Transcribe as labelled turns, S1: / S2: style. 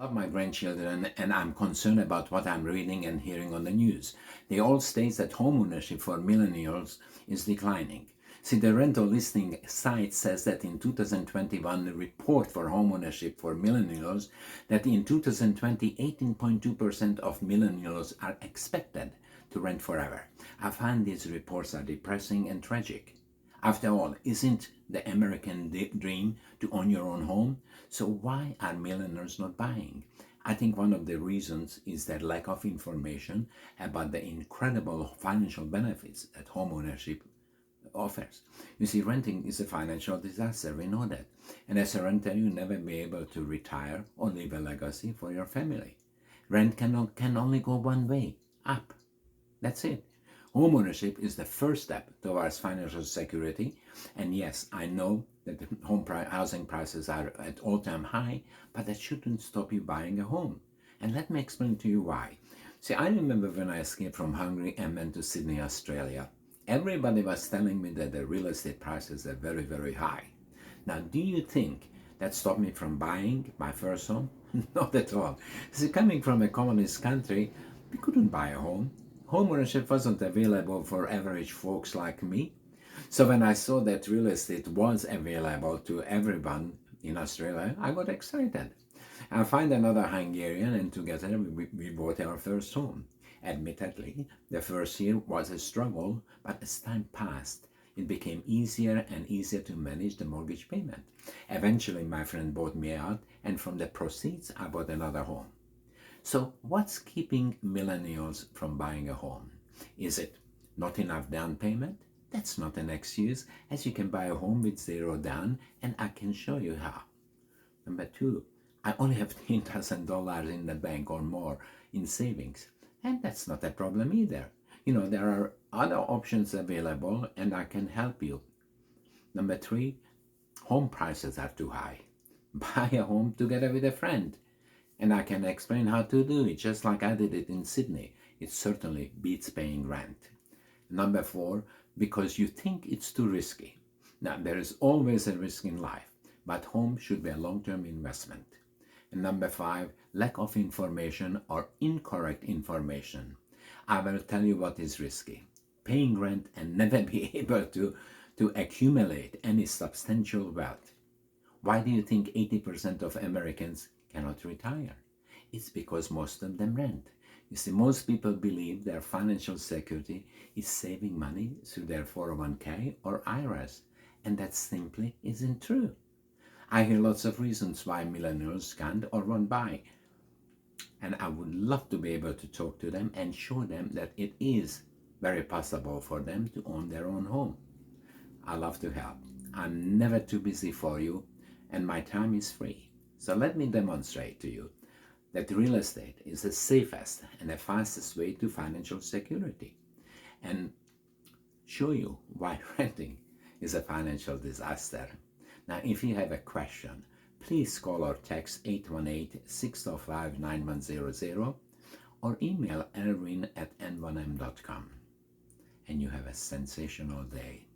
S1: Of my grandchildren, and I'm concerned about what I'm reading and hearing on the news. They all state that homeownership for millennials is declining. See, the rental listing site says that in 2021, the report for homeownership for millennials, that in 2020, 18.2% of millennials are expected to rent forever. I find these reports are depressing and tragic. After all, isn't the American dream to own your own home? So why are millennials not buying? I think one of the reasons is their lack of information about the incredible financial benefits that homeownership offers. You see, renting is a financial disaster, we know that. And as a renter, you'll never be able to retire or leave a legacy for your family. Rent can only go one way, up. That's it. Homeownership is the first step towards financial security. And yes, I know that the housing prices are at all-time high, but that shouldn't stop you buying a home. And let me explain to you why. See, I remember when I escaped from Hungary and went to Sydney, Australia. Everybody was telling me that the real estate prices are very, very high. Now, do you think that stopped me from buying my first home? Not at all. See, coming from a communist country, we couldn't buy a home. Homeownership wasn't available for average folks like me. So when I saw that real estate was available to everyone in Australia, I got excited. I found another Hungarian, and together we bought our first home. Admittedly, the first year was a struggle, but as time passed, it became easier and easier to manage the mortgage payment. Eventually, my friend bought me out, and from the proceeds, I bought another home. So what's keeping millennials from buying a home? Is it not enough down payment? That's not an excuse, as you can buy a home with zero down, and I can show you how. Number two, I only have $10,000 in the bank or more in savings, and that's not a problem either. You know, there are other options available, and I can help you. Number three, home prices are too high. Buy a home together with a friend. And I can explain how to do it, just like I did it in Sydney. It certainly beats paying rent. Number four, because you think it's too risky. Now, there is always a risk in life, but home should be a long-term investment. And number five, lack of information or incorrect information. I will tell you what is risky. Paying rent and never be able to accumulate any substantial wealth. Why do you think 80% of Americans cannot retire? It's because most of them rent. You see, most people believe their financial security is saving money through their 401k or IRAs, and that simply isn't true. I hear lots of reasons why millennials can't or won't buy, and I would love to be able to talk to them and show them that it is very possible for them to own their own home. I love to help. I'm never too busy for you, and my time is free. So let me demonstrate to you that real estate is the safest and the fastest way to financial security, and show you why renting is a financial disaster. Now, if you have a question, please call or text 818-605-9100 or email LRinn@n1m.com. And you have a sensational day.